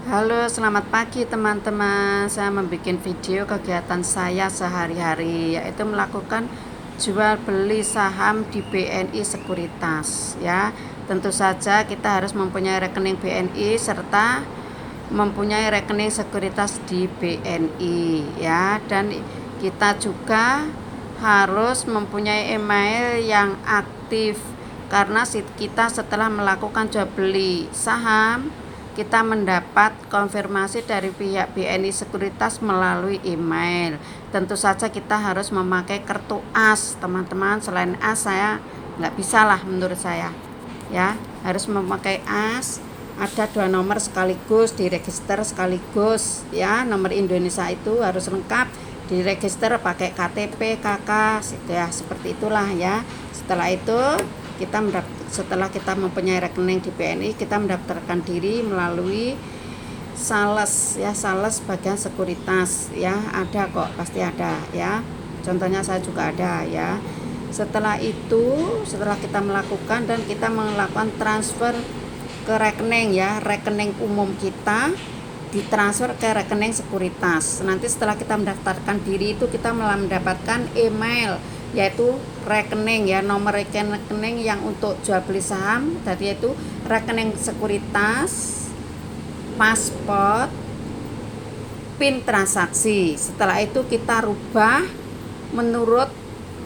Halo, selamat pagi teman-teman. Saya membuat video kegiatan saya sehari-hari, yaitu melakukan jual beli saham di BNI Sekuritas. Ya, tentu saja kita harus mempunyai rekening BNI serta mempunyai rekening sekuritas di BNI, ya. Dan kita juga harus mempunyai email yang aktif, karena kita setelah melakukan jual beli saham, kita mendapat konfirmasi dari pihak BNI Sekuritas melalui email. Tentu saja kita harus memakai kartu AS, teman-teman. Selain AS saya nggak bisa lah menurut saya, ya. Harus memakai AS, ada 2 nomor sekaligus, diregister sekaligus, ya. Nomor Indonesia itu harus lengkap, diregister pakai KTP, KK, ya, seperti itulah, ya. Setelah itu setelah kita mempunyai rekening di BNI, kita mendaftarkan diri melalui sales, ya, sales bagian sekuritas, ya. Ada kok, pasti ada, ya. Contohnya saya juga ada, ya. Setelah itu, setelah kita melakukan dan kita melakukan transfer ke rekening, ya, rekening umum kita ditransfer ke rekening sekuritas. Nanti setelah kita mendaftarkan diri itu kita mendapatkan email, yaitu rekening, ya, nomor rekening yang untuk jual beli saham tadi, yaitu rekening sekuritas, paspor, PIN transaksi. Setelah itu kita rubah menurut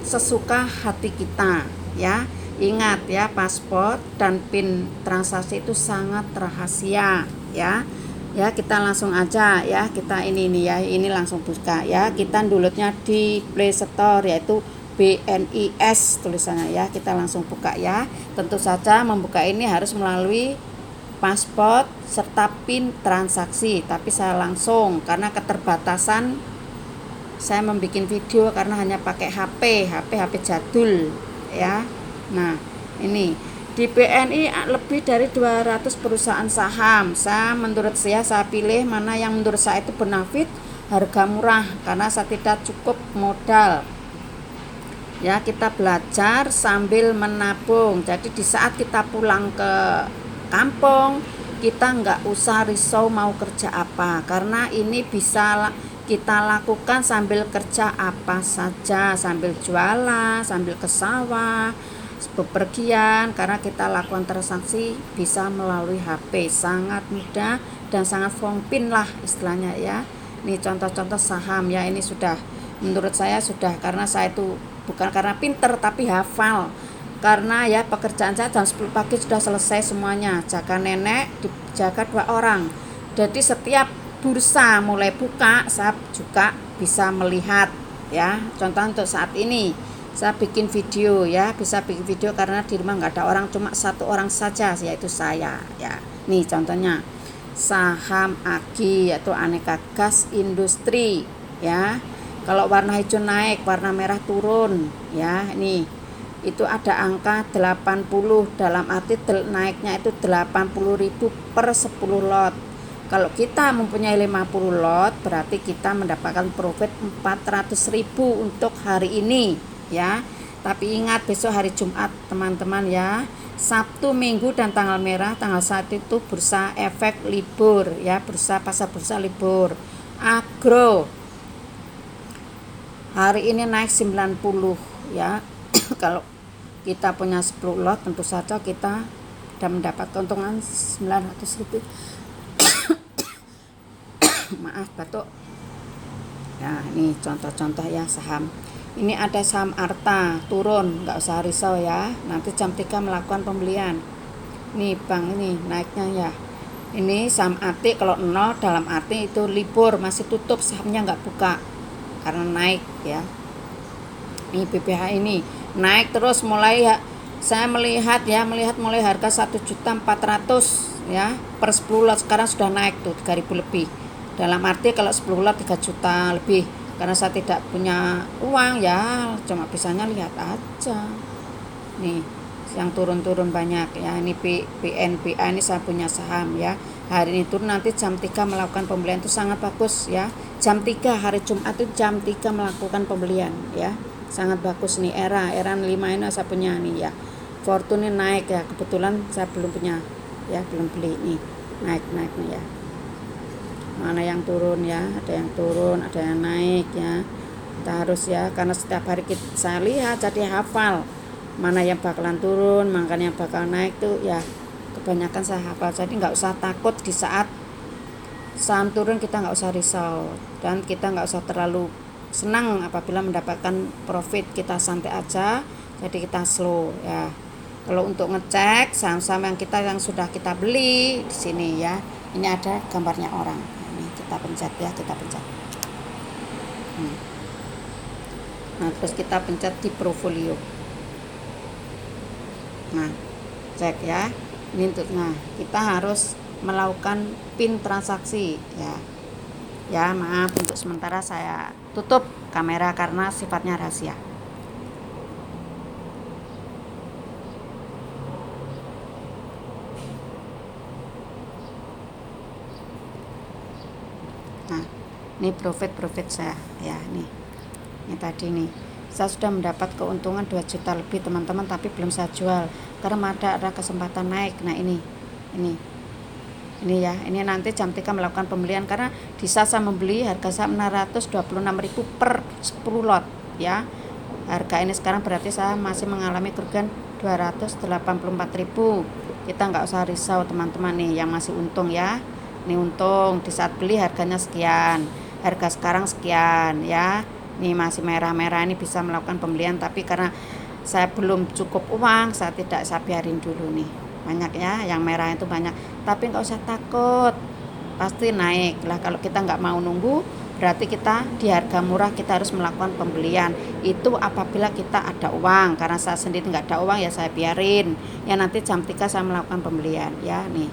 sesuka hati kita, ya. Ingat, ya, paspor dan PIN transaksi itu sangat rahasia, ya. Ya, kita langsung aja, ya, kita ini ya, ini langsung buka, ya. Kita downloadnya di Play Store, yaitu BNIS tulisannya, ya. Kita langsung buka, ya. Tentu saja membuka ini harus melalui paspor serta PIN transaksi, tapi saya langsung karena keterbatasan saya membuat video karena hanya pakai HP jadul, ya. Nah, ini di BNI lebih dari 200 perusahaan saham. Menurut saya pilih mana yang menurut saya itu benefit, harga murah, karena saya tidak cukup modal. Ya, kita belajar sambil menabung. Jadi di saat kita pulang ke kampung, kita nggak usah risau mau kerja apa, karena ini bisa kita lakukan sambil kerja apa saja, sambil jualan, sambil ke sawah, bepergian, karena kita lakukan transaksi bisa melalui HP, sangat mudah dan sangat fompin lah istilahnya, ya. Ini contoh-contoh saham, ya. Ini sudah, menurut saya sudah, karena saya itu bukan karena pinter tapi hafal, karena, ya, pekerjaan saya jam 10 pagi sudah selesai semuanya, jaga nenek, dijaga 2 orang. Jadi setiap bursa mulai buka saya juga bisa melihat, ya. Contoh untuk saat ini saya bikin video, ya, bisa bikin video karena di rumah nggak ada orang, cuma 1 orang saja, yaitu saya, ya. Nih contohnya saham AGI, yaitu Aneka Gas Industri, ya. Kalau warna hijau naik, warna merah turun, ya. Nih itu ada angka 80, dalam arti naiknya itu 80.000 per 10 lot. Kalau kita mempunyai 50 lot, berarti kita mendapatkan profit 400.000 untuk hari ini, ya. Tapi ingat, besok hari Jumat, teman-teman, ya. Sabtu, Minggu dan tanggal merah, tanggal 1 itu bursa efek libur, ya, pasar bursa libur. Agro hari ini naik 90, ya. Kalau kita punya 10 lot, tentu saja kita sudah mendapat keuntungan 900.000. Maaf, batuk. Nah, ini contoh-contoh, ya, saham. Ini ada saham Arta, turun, nggak usah risau, ya. Nanti jam 3 melakukan pembelian. Nih bank ini naiknya, ya. Ini saham AT, kalau 0 dalam arti itu libur, masih tutup, sahamnya nggak buka karena naik, ya. Ini BPH ini naik terus, mulai, ya, saya melihat mulai harga 1.400.000, ya, per 10 lot, sekarang sudah naik tuh 3.000 lebih. Dalam arti kalau 10 lot 3 juta lebih, karena saya tidak punya uang, ya, cuma bisanya lihat aja. Nih yang turun-turun banyak, ya. Ini BNPA, ini saya punya saham, ya. Hari ini turun, nanti jam 3 melakukan pembelian, itu sangat bagus, ya. Jam 3 hari Jumat itu jam 3 melakukan pembelian, ya. Sangat bagus nih. Era 5 ini saya punya nih, ya. Fortune naik, ya, kebetulan saya belum punya, ya, belum beli nih, naik nih, ya. mana yang turun ya, ada yang turun, ada yang naik ya. Kita harus ya, karena setiap hari saya lihat jadi hafal mana yang bakalan turun, mana yang bakal naik tuh ya, kebanyakan saya hafal. Jadi nggak usah takut di saat saham turun, kita nggak usah risau dan kita nggak usah terlalu senang apabila mendapatkan profit. Kita santai aja, jadi kita slow ya. Kalau untuk ngecek saham-saham yang sudah kita beli di sini ya, ini ada gambarnya orang. Ini kita pencet ya, kita pencet. Nah, terus kita pencet di portfolio. Nah, cek ya. Ini untuk, nah, kita harus melakukan pin transaksi ya. Ya, maaf untuk sementara saya tutup kamera karena sifatnya rahasia. Nah, ini profit saya ya, nih. Ini tadi nih. Saya sudah mendapat keuntungan 2 juta lebih teman-teman, tapi belum saya jual karena ada kesempatan naik. Nah, ini ya, ini nanti jam 3 melakukan pembelian karena di saat saya membeli harga saham 626.000 per 10 lot ya. Harga ini sekarang berarti saya masih mengalami kerugian 284.000. Kita nggak usah risau teman-teman nih, yang masih untung ya. Ini untung di saat beli harganya sekian, harga sekarang sekian ya. Ini masih merah-merah, ini bisa melakukan pembelian, tapi karena saya belum cukup uang, saya biarin dulu nih. Banyak ya, yang merah itu banyak, tapi nggak usah takut, pasti naik lah. Kalau kita nggak mau nunggu, berarti kita di harga murah kita harus melakukan pembelian. Itu apabila kita ada uang, karena saya sendiri nggak ada uang ya saya biarin ya. Nanti jam 3 saya melakukan pembelian ya. Nih,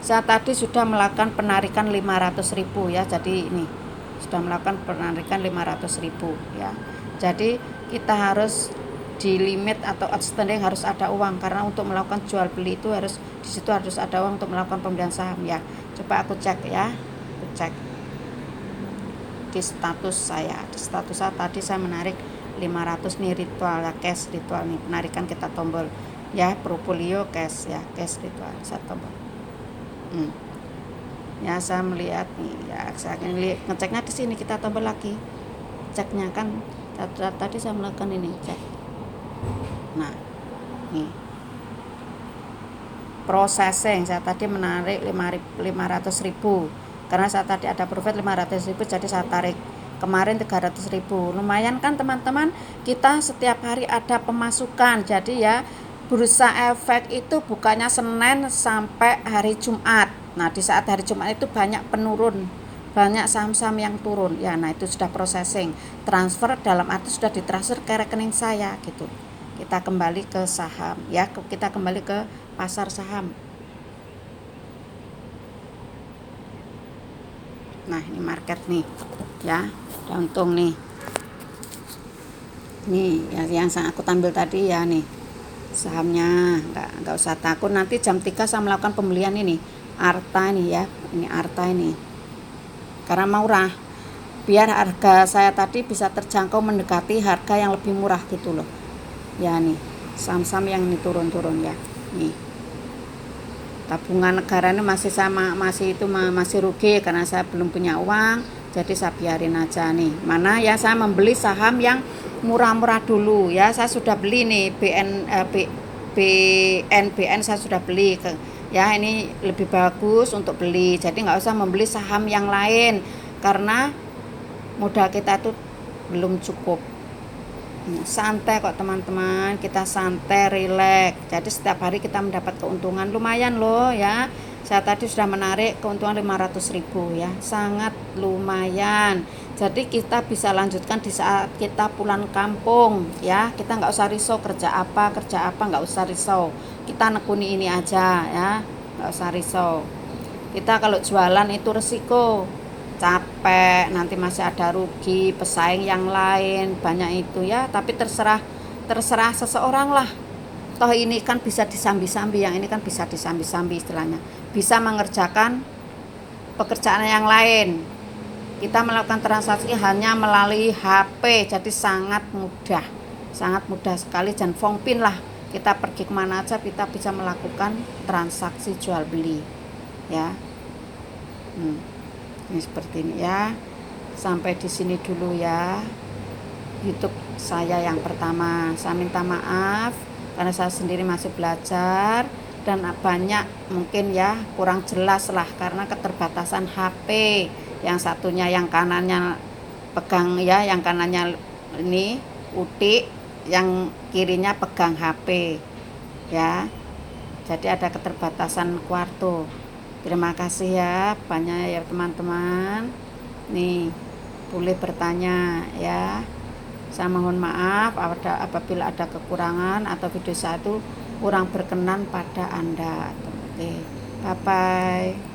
saya tadi sudah melakukan penarikan 500.000 ya, jadi ini sudah melakukan penarikan 500.000 ya. Jadi kita harus di limit atau outstanding harus ada uang, karena untuk melakukan jual beli itu harus di situ harus ada uang untuk melakukan pembelian saham ya. Coba aku cek ya, aku cek di status saya. Di status saya tadi saya menarik 500 nih, ritual ya, cash ritual nih, penarikan kita tombol ya, portfolio cash ya, cash ritual saya tombol. Ya, saya melihat nih ya, saya ngeceknya di sini, kita tombol lagi ceknya kan. Tadi saya melakukan ini cek. Nah, nih processing, saya tadi menarik 500.000 karena saya tadi ada profit 500.000, jadi saya tarik kemarin 300.000. Lumayan kan teman-teman, kita setiap hari ada pemasukan. Jadi ya, bursa efek itu bukannya Senin sampai hari Jumat. Nah, di saat hari Jumat itu banyak penurun, banyak saham-saham yang turun ya. Nah, itu sudah processing, transfer, dalam arti sudah ditransfer ke rekening saya gitu. Kita kembali ke saham ya, kita kembali ke pasar saham. Nah, ini market nih ya, udah untung nih. Nih ya, yang aku tampil tadi ya, nih sahamnya. Nggak usah takut, nanti jam 3 saya melakukan pembelian ini Arta ini ya, ini Arta ini karena murah, biar harga saya tadi bisa terjangkau mendekati harga yang lebih murah gitu loh ya. Nih saham-saham yang ini turun-turun ya. Nih tabungan negara ini masih rugi karena saya belum punya uang, jadi saya biarin aja. Nih mana ya, saya membeli saham yang murah-murah dulu ya. Saya sudah beli nih BNBN saya sudah beli ya, ini lebih bagus untuk beli, jadi nggak usah membeli saham yang lain karena modal kita itu belum cukup. Santai kok teman-teman, kita santai, rileks, jadi setiap hari kita mendapat keuntungan lumayan loh ya. Saya tadi sudah menarik keuntungan 500.000 ya, sangat lumayan. Jadi kita bisa lanjutkan di saat kita pulang kampung ya. Kita nggak usah risau kerja apa nggak usah risau, kita nekuni ini aja ya, nggak usah risau. Kita kalau jualan itu resiko, capek, nanti masih ada rugi, pesaing yang lain banyak itu ya. Tapi terserah seseorang lah, toh ini kan bisa disambi-sambi, yang ini kan bisa disambi-sambi, istilahnya bisa mengerjakan pekerjaan yang lain. Kita melakukan transaksi hanya melalui HP, jadi sangat mudah sekali. Dan Fongpin lah, kita pergi kemana aja kita bisa melakukan transaksi jual beli ya. Ini seperti ini ya. Sampai di sini dulu ya YouTube saya yang pertama. Saya minta maaf karena saya sendiri masih belajar dan banyak mungkin ya kurang jelas lah karena keterbatasan HP. Yang satunya yang kanannya pegang ya, yang kanannya ini utik, yang kirinya pegang HP ya. Jadi ada keterbatasan kuarto. Terima kasih ya banyak ya teman-teman. Nih boleh bertanya ya. Saya mohon maaf apabila ada kekurangan atau video saya itu kurang berkenan pada Anda. Oke, bye bye.